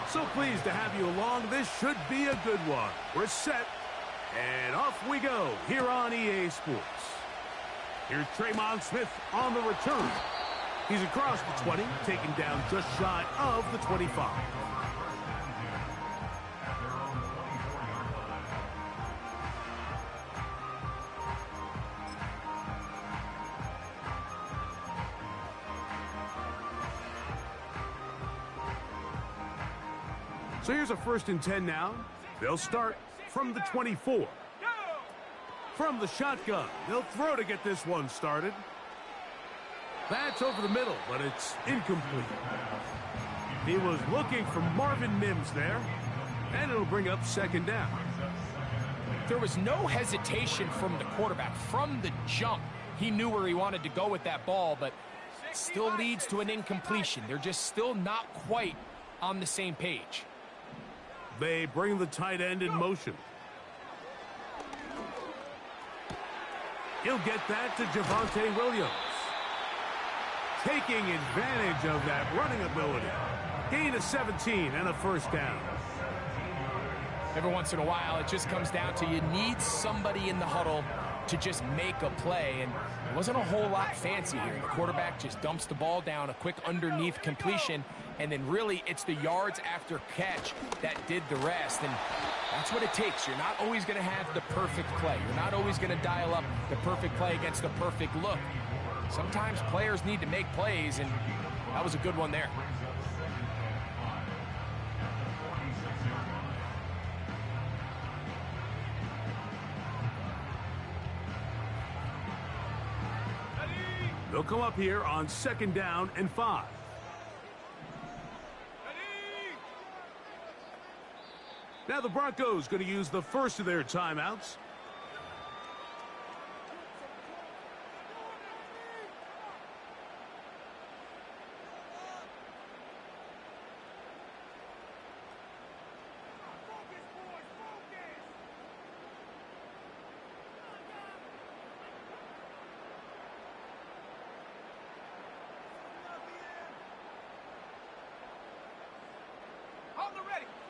So pleased to have you along. This should be a good one. We're set, and off we go here on EA Sports. Here's Traymon Smith on the return. He's across the 20, taken down just shy of the 25. So here's a 1st and 10 now. They'll start from the 24. From the shotgun, they'll throw to get this one started. That's over the middle, but it's incomplete. He was looking for Marvin Mims there, and it'll bring up 2nd down. There was no hesitation from the quarterback. From the jump, he knew where he wanted to go with that ball, but it still leads to an incompletion. They're just still not quite on the same page. They bring the tight end in motion. He'll get that to Javonte Williams. Taking advantage of that running ability. Gain of 17 and a 1st down. Every once in a while, it just comes down to you need somebody in the huddle to just make a play, and it wasn't a whole lot fancy here. The quarterback just dumps the ball down, a quick underneath completion, and then really it's the yards after catch that did the rest, and that's what it takes. You're not always going to have the perfect play. You're not always going to dial up the perfect play against the perfect look. Sometimes players need to make plays, and that was a good one there. They'll come up here on 2nd down and 5. Now the Broncos going to use the first of their timeouts.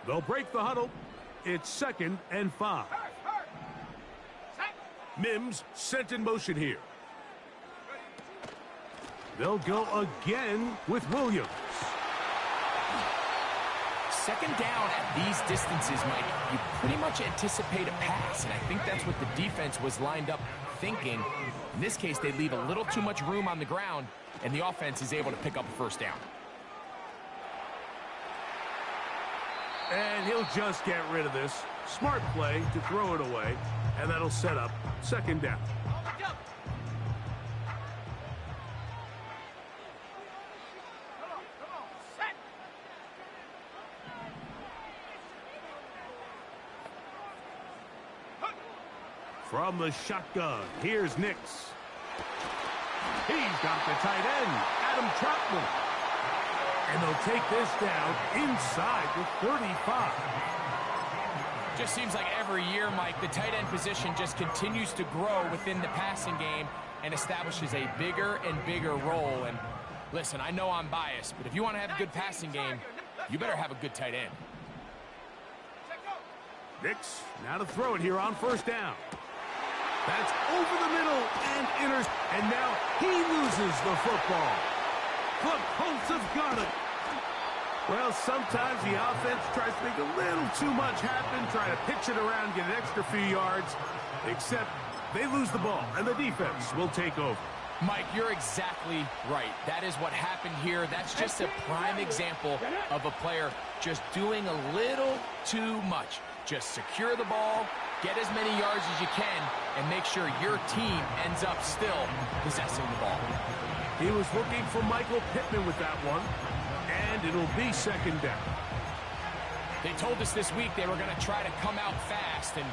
They'll break the huddle. It's 2nd and 5. Mims sent in motion here. They'll go again with Williams. 2nd down at these distances, Mike, you pretty much anticipate a pass, and I think that's what the defense was lined up thinking. In this case, they leave a little too much room on the ground, and the offense is able to pick up a 1st down. And he'll just get rid of this. Smart play to throw it away, and that'll set up 2nd down. From the shotgun, here's Nix. He's got the tight end, Adam Troutman. And they'll take this down inside the 35. Just seems like every year, Mike, the tight end position just continues to grow within the passing game and establishes a bigger and bigger role. And listen, I know I'm biased, but if you want to have a good passing game, you better have a good tight end. Nix, now to throw it here on 1st down. That's over the middle and now he loses the football. The Colts have got it. Well, sometimes the offense tries to make a little too much happen, try to pitch it around, get an extra few yards, except they lose the ball, and the defense will take over. Mike, you're exactly right. That is what happened here. That's just a prime example of a player just doing a little too much. Just secure the ball, get as many yards as you can, and make sure your team ends up still possessing the ball. He was looking for Michael Pittman with that one, and it'll be 2nd down. They told us this week they were going to try to come out fast, and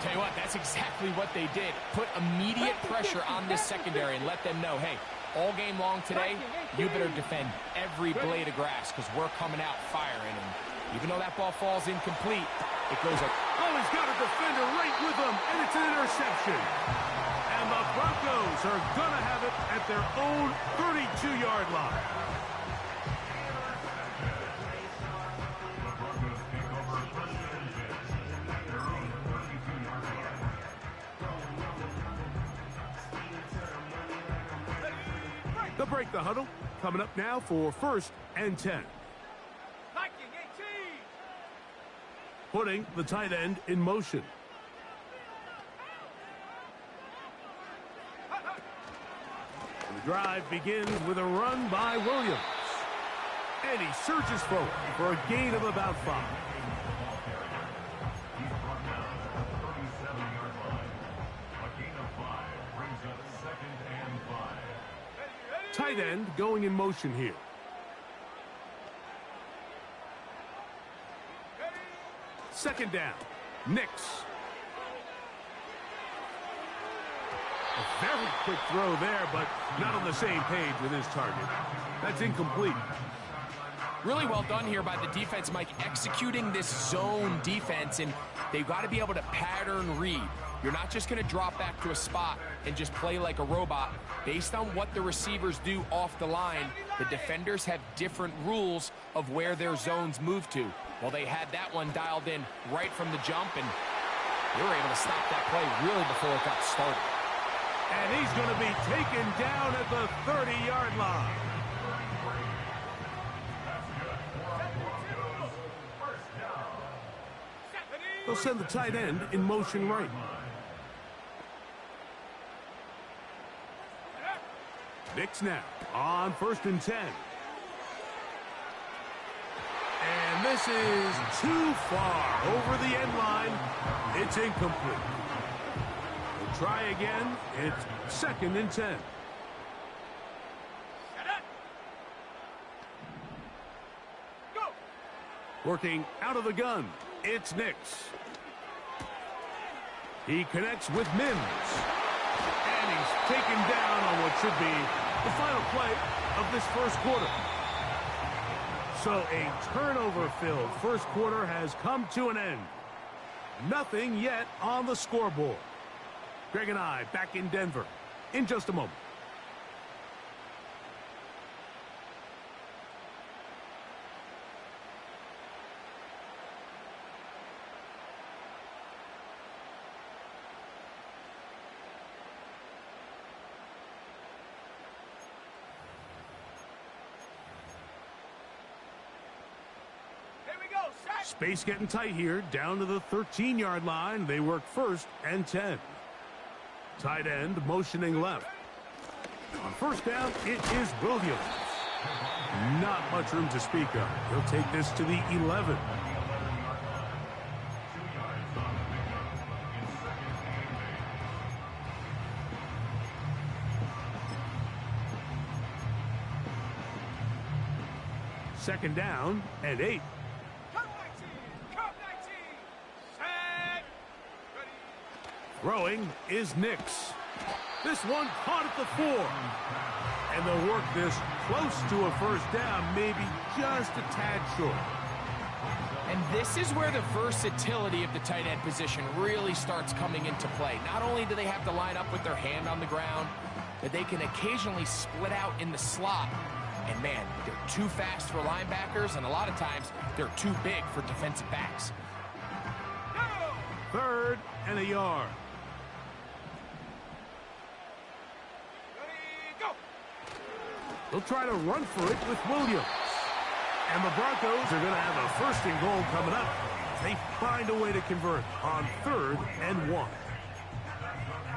tell you what, that's exactly what they did. Put immediate pressure on this secondary and let them know, hey, all game long today, you better defend every blade of grass because we're coming out firing. And even though that ball falls incomplete, it goes up. Oh, he's got a defender right with him, and it's an interception. And the Broncos are going to have it at their own 32-yard line. break the huddle. Coming up now for 1st and 10. Putting the tight end in motion. And the drive begins with a run by Williams. And he surges forward for a gain of about 5. Tight end going in motion here. Second down. Nix. A very quick throw there, but not on the same page with his target. That's incomplete. Really well done here by the defense, Mike, executing this zone defense, and they've got to be able to pattern read. You're not just going to drop back to a spot and just play like a robot. Based on what the receivers do off the line, the defenders have different rules of where their zones move to. Well, they had that one dialed in right from the jump, and they were able to stop that play really before it got started. And he's going to be taken down at the 30-yard line. They'll send the tight end in motion right. Nix now on 1st and 10. And this is too far over the end line. It's incomplete. We'll try again. It's 2nd and 10. Working out of the gun. It's Nix. He connects with Mims. And he's taken down on what should be the final play of this first quarter. So a turnover-filled first quarter has come to an end. Nothing yet on the scoreboard. Greg and I back in Denver in just a moment. Space getting tight here, down to the 13-yard line. They work 1st and 10. Tight end motioning left. On 1st down, it is Williams. Not much room to speak of. He'll take this to the 11. Second down and 8. Throwing is Nix. This one caught at the 4. And they'll work this close to a 1st down, maybe just a tad short. And this is where the versatility of the tight end position really starts coming into play. Not only do they have to line up with their hand on the ground, but they can occasionally split out in the slot. And man, they're too fast for linebackers, and a lot of times they're too big for defensive backs. 3rd and a yard. They'll try to run for it with Williams. And the Broncos are going to have a 1st and goal coming up. They find a way to convert on 3rd and 1.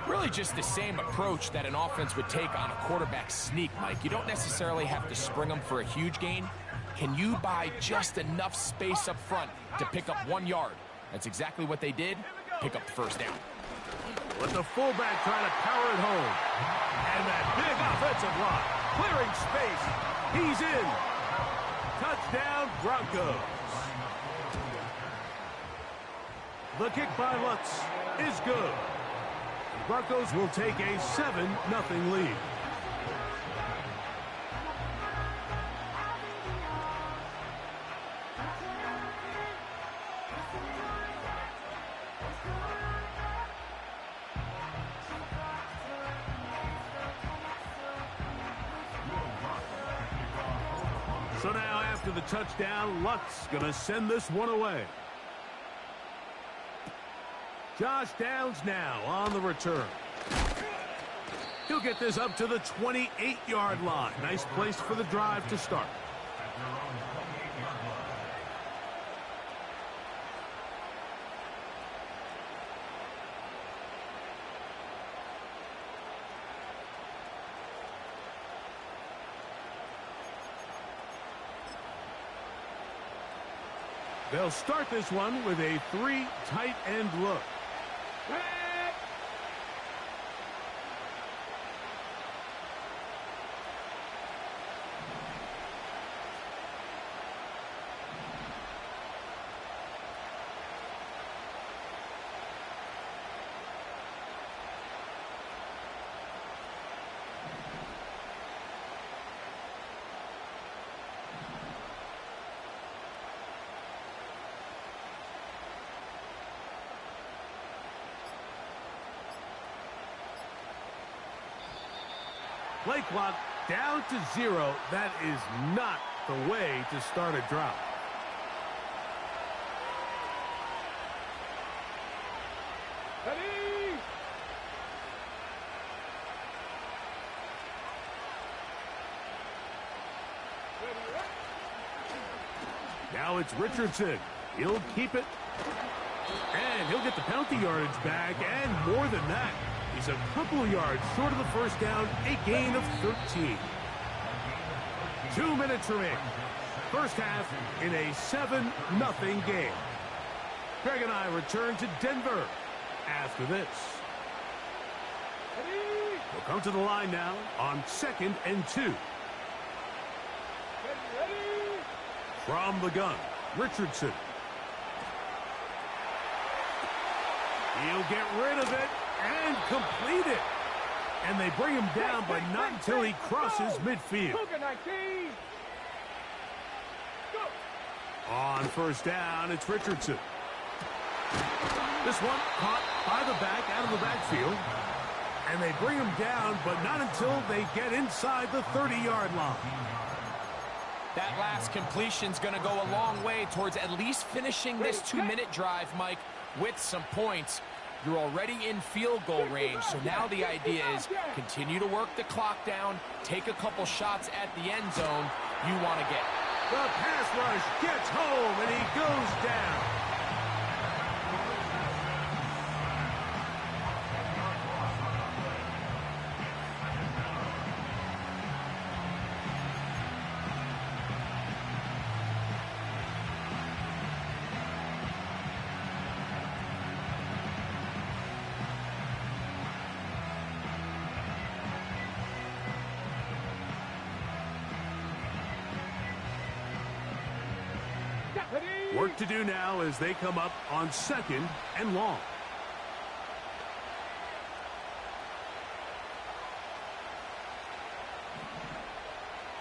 Really just the same approach that an offense would take on a quarterback sneak, Mike. You don't necessarily have to spring them for a huge gain. Can you buy just enough space up front to pick up 1 yard? That's exactly what they did. Pick up the 1st down. With the fullback trying to power it home. And that big offensive line. Clearing space. He's in. Touchdown, Broncos. The kick by Lutz is good. The Broncos will take a 7-0 lead. So now after the touchdown, Lutz going to send this one away. Josh Downs now on the return. He'll get this up to the 28-yard line. Nice place for the drive to start. They'll start this one with a 3 tight end look. Play clock down to 0. That is not the way to start a drive. Ready? Now it's Richardson. He'll keep it. And he'll get the penalty yardage back, and more than that. He's a couple of yards short of the first down, a gain of 13. 2 minutes remaining. First half in a 7-0 game. Greg and I return to Denver after this. We'll come to the line now on 2nd and 2. From the gun, Richardson. He'll get rid of it and complete it. And they bring him down, but not until he crosses midfield. On first down, it's Richardson. This one caught by the back out of the backfield. And they bring him down, but not until they get inside the 30-yard line. That last completion's going to go a long way towards at least finishing this 2-minute drive, Mike, with some points. You're already in field goal range, so now the idea is continue to work the clock down, take a couple shots at the end zone you want to get. The pass rush gets home, and he goes down. Work to do now as they come up on 2nd and long.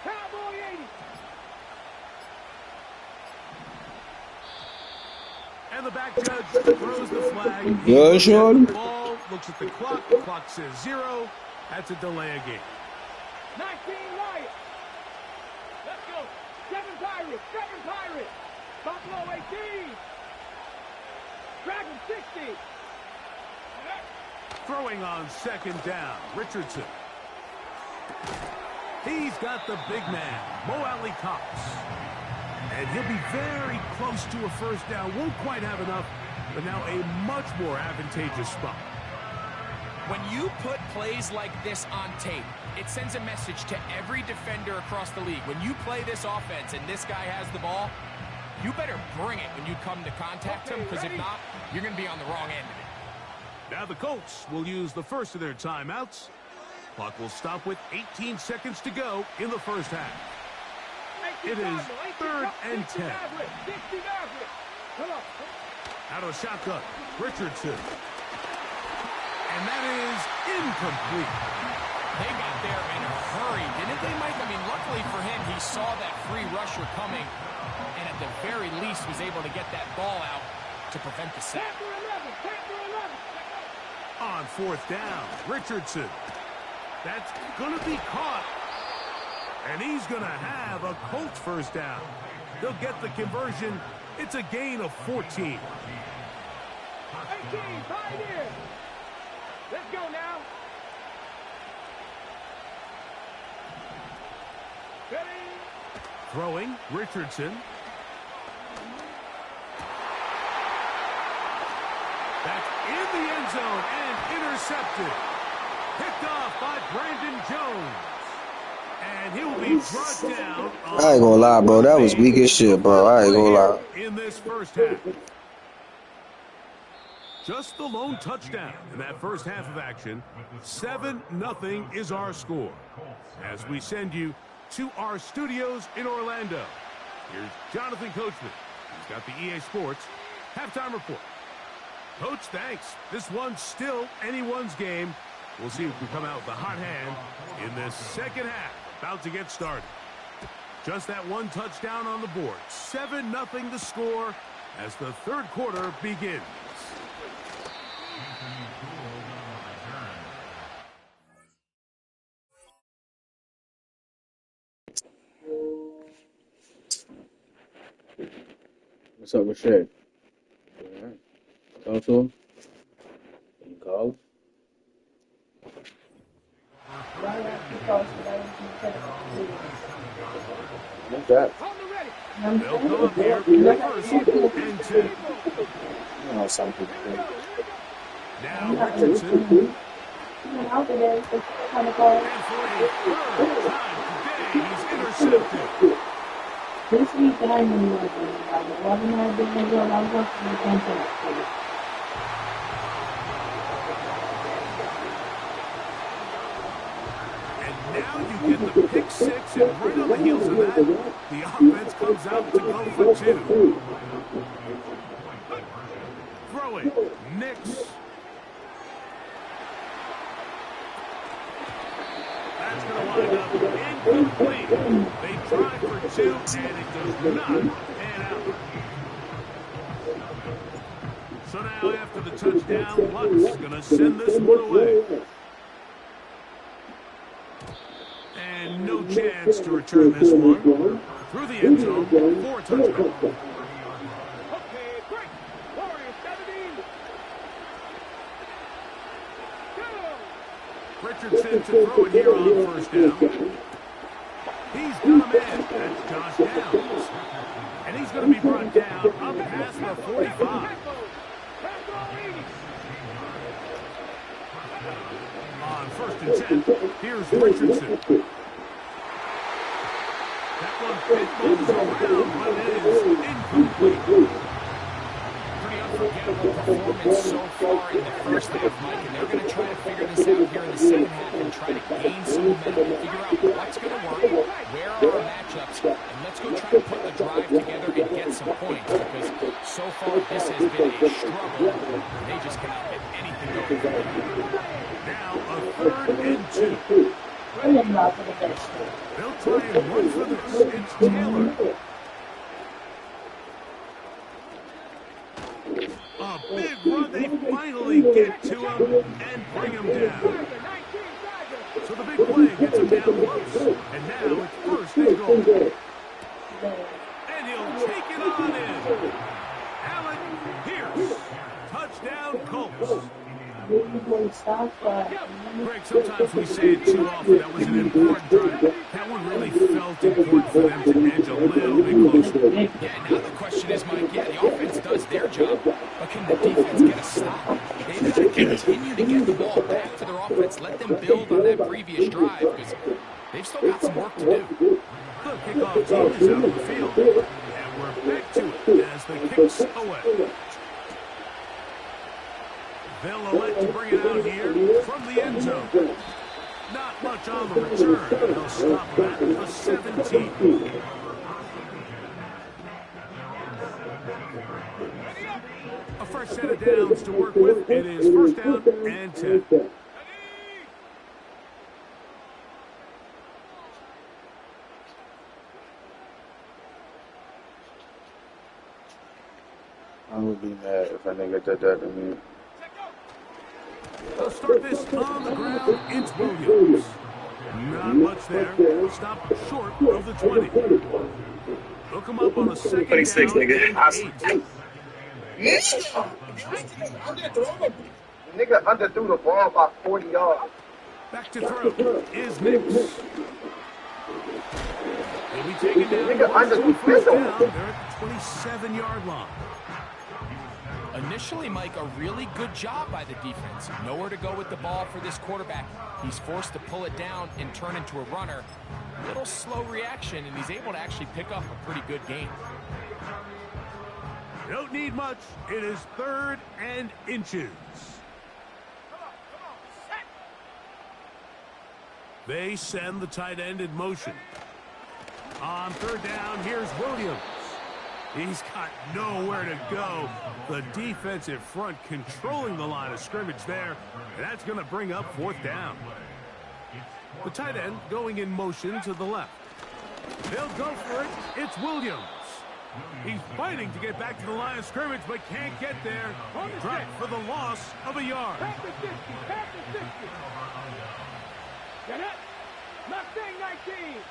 Cowboy 80. And the back judge throws the flag. Yeah, Sean. The ball, looks at the clock says 0. That's a delay of game. 19 Lions. Let's go. 7 Pirates. 7 Pirates. Buffalo 18. Dragon 60. Throwing on 2nd down, Richardson. He's got the big man, Mo Alley Cox. And he'll be very close to a first down. Won't quite have enough, but now a much more advantageous spot. When you put plays like this on tape, it sends a message to every defender across the league. When you play this offense and this guy has the ball, you better bring it when you come to contact him, because if not, you're going to be on the wrong end of it. Now the Colts will use the first of their timeouts. Clock will stop with 18 seconds to go in the first half. It is 3rd and 10. Out of shotgun, Richardson. And that is incomplete. They got there in a hurry, didn't they, Mike? I mean, luckily for him, he saw that free rusher coming, and at the very least was able to get that ball out to prevent the sack. On 4th down, Richardson. That's going to be caught. And he's going to have a Colts first down. They'll get the conversion. It's a gain of 14. 18, Pioneers. Let's go now. Throwing, Richardson. That's in the end zone and intercepted. Picked off by Brandon Jones. And he will be brought down. I ain't gonna lie, bro. That was weak as shit, bro. I ain't gonna lie. In this first half. Just the lone touchdown in that first half of action. 7-0 is our score. As we send you to our studios in Orlando. Here's Jonathan Coachman. He's got the EA Sports halftime report. Coach, thanks. This one's still anyone's game. We'll see if we come out with a hot hand in this second half. About to get started. Just that one touchdown on the board. 7-0 the score as the third quarter begins. What's up with Shay? All right. Talk to him. Can you call him? What's that? They'll come up here first and 10. You know, some people think. Now Richardson. And for a third time today, he's intercepted. This week I knew what I wasn't I doing what I was working with. And now you get the pick six, and right on the heels of that, the offense comes out to go for two. Throwing, Nix. That's going to wind up incomplete. They try for two, and it does not pan out. So now after the touchdown, Luck's going to send this one away. And no chance to return this one. Through the end zone for a touchdown. Okay, great. Warriors 17. Richardson to throw it here on first down. He's got a man. That's Josh Downs. And he's going to be brought down up past the 45. On first and 10, here's Richardson. That one moves around, but it is incomplete. Pretty unforgettable performance so far in the first half, Mike, and they're going to try to figure this out here in the second half and try to gain some momentum, figure out what's going to work, where are our matchups, and let's go try to put the drive together and get some points, because so far this has been a struggle, and they just cannot get anything going. Now a third and 2. They'll try and run for this. It's Taylor. A big run. They finally get to him and bring him down. So the big play gets him down close. And now it's first and goal. And he'll take it on in. Allen Pierce. Touchdown Colts. Greg, sometimes we say it too often. That was an important drive. That one really felt important for them to edge a little bit closer. Yeah, now the question is, Mike, the offense does their job, but can the defense get a stop? They've got to continue to get the ball back to their offense. Let them build on that previous drive, because they've still got some work to do. The kickoff team is out of the field. And we're back to it as the kick's away. They'll elect to bring it out here from the end zone. Not much on the return. They'll stop him at the 17. A fresh set of downs to work with. It is first down and 10. I would be mad if a nigga did that to me. They'll start this on the ground. It's Williams. Not much there. Stop short of the 20. They'll come up on a second 26, down. nigga. Nigga underthrew the ball by 40 yards. Back to throw is Nix. They'll be taken down Nigga, once to a underneath first this down. one. They're at the 27-yard line. Initially, Mike, a really good job by the defense. Nowhere to go with the ball for this quarterback. He's forced to pull it down and turn into a runner. Little slow reaction, and he's able to actually pick up a pretty good gain. Don't need much. It is 3rd and inches. They send the tight end in motion. On 3rd down, here's Williams. He's got nowhere to go. The defensive front controlling the line of scrimmage there. And that's going to bring up 4th down. The tight end going in motion to the left. They'll go for it. It's Williams. He's fighting to get back to the line of scrimmage, but can't get there. Dropped for the loss of a yard. Pass the 60. Pass the 60. Get it? Mustang 19.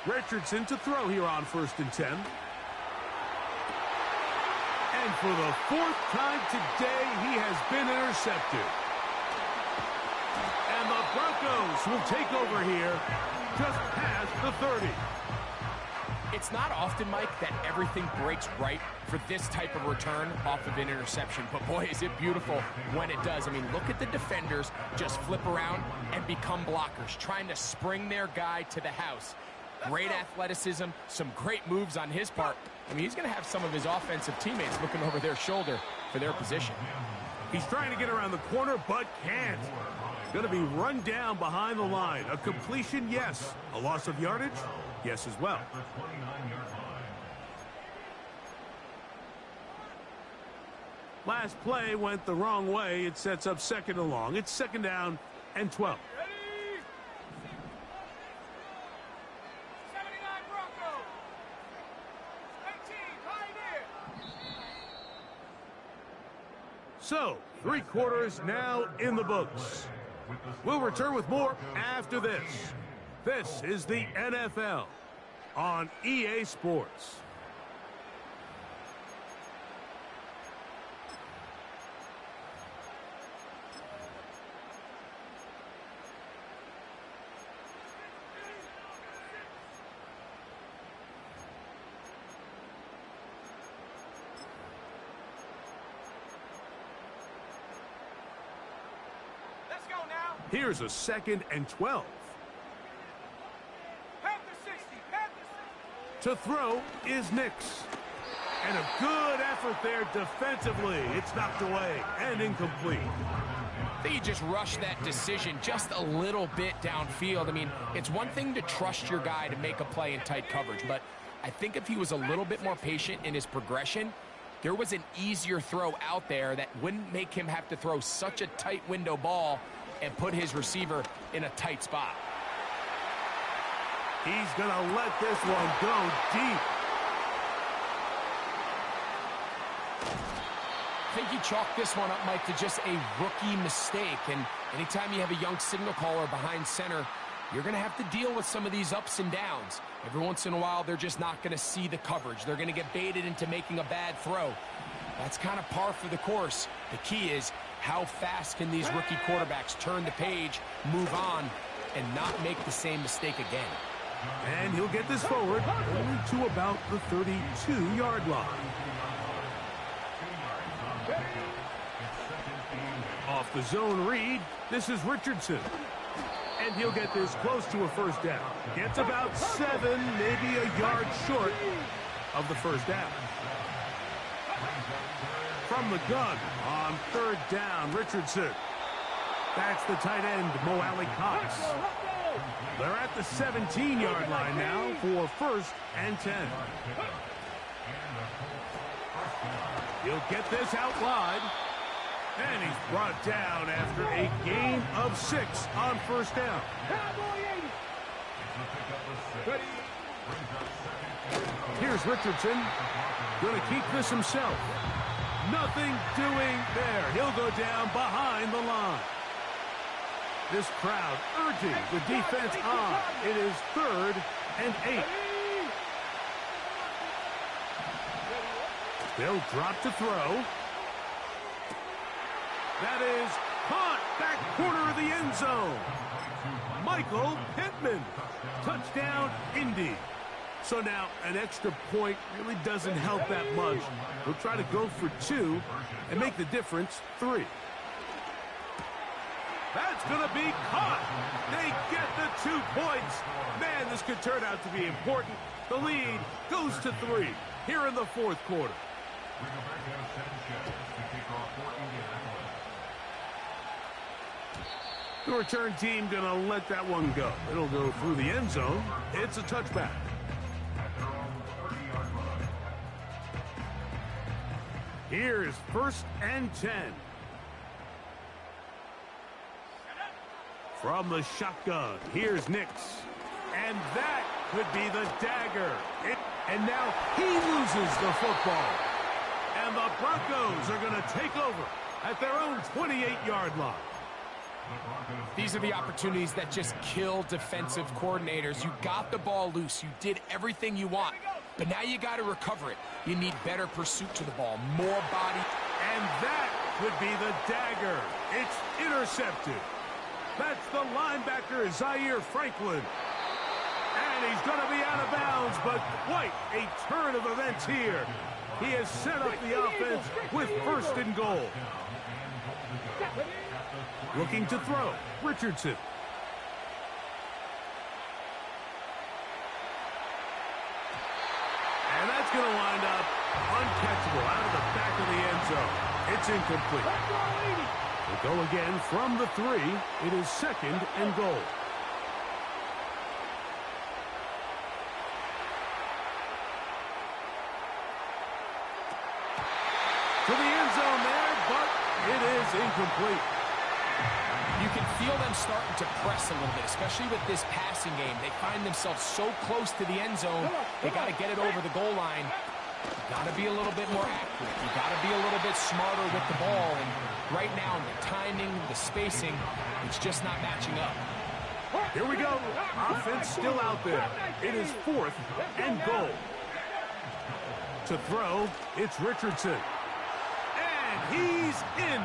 Richardson to throw here on 1st and 10. And for the 4th time today, he has been intercepted. And the Broncos will take over here just past the 30. It's not often, Mike, that everything breaks right for this type of return off of an interception. But, boy, is it beautiful when it does. I mean, look at the defenders just flip around and become blockers, trying to spring their guy to the house. Great athleticism, some great moves on his part. I mean, he's going to have some of his offensive teammates looking over their shoulder for their position. He's trying to get around the corner, but can't. Going to be run down behind the line. A completion, yes. A loss of yardage, yes as well. Last play went the wrong way. It sets up 2nd and long. It's 2nd down and 12. So, 3 quarters now in the books. We'll return with more after this. This is the NFL on EA Sports. Here's a 2nd and 12. To throw is Nix. And a good effort there defensively. It's knocked away and incomplete. I think you just rushed that decision just a little bit downfield. I mean, it's one thing to trust your guy to make a play in tight coverage, but I think if he was a little bit more patient in his progression, there was an easier throw out there that wouldn't make him have to throw such a tight window ball and put his receiver in a tight spot. He's going to let this one go deep. I think you chalk this one up, Mike, to just a rookie mistake. And anytime you have a young signal caller behind center, you're going to have to deal with some of these ups and downs. Every once in a while, they're just not going to see the coverage. They're going to get baited into making a bad throw. That's kind of par for the course. The key is, how fast can these rookie quarterbacks turn the page, move on, and not make the same mistake again? And he'll get this forward only to about the 32-yard line. Off the zone read, this is Richardson. And he'll get this close to a 1st down. Gets about 7, maybe a yard short of the 1st down. From the gun on 3rd down, Richardson. That's the tight end, Mo Alley-Cox. They're at the 17-yard line now for 1st and 10. He'll get this out wide. And he's brought down after a gain of 6 on 1st down. Here's Richardson. Going to keep this himself. Nothing doing there. He'll go down behind the line. This crowd urging the defense on. It is 3rd and 8. They'll drop to throw. That is caught back corner of the end zone. Michael Pittman. Touchdown, Indy. So now an extra point really doesn't help that much. We'll try to go for 2 and make the difference 3. That's going to be caught. They get the 2 points. Man, this could turn out to be important. The lead goes to 3 here in the 4th quarter. The return team going to let that one go. It'll go through the end zone. It's a touchback. Here's 1st and 10. From the shotgun, here's Nix. And that could be the dagger. And now he loses the football. And the Broncos are going to take over at their own 28-yard line. These are the opportunities that just kill defensive coordinators. You got the ball loose. You did everything you want. But now you got to recover it. You need better pursuit to the ball, more body. And that could be the dagger. It's intercepted. That's the linebacker, Zaire Franklin. And he's going to be out of bounds, but quite a turn of events here. He has set up the offense with 1st and goal. Looking to throw, Richardson. And that's going to wind up uncatchable out of the back of the end zone. It's incomplete. They go again from the 3. It is 2nd and goal. To the end zone there, but it is incomplete. You can feel them starting to press a little bit, especially with this passing game. They find themselves so close to the end zone, they got to get it over the goal line. You got to be a little bit more accurate. You got to be a little bit smarter with the ball. And right now, the timing, the spacing, it's just not matching up. Here we go. Offense still out there. It is 4th and goal. To throw, it's Richardson. And he's in.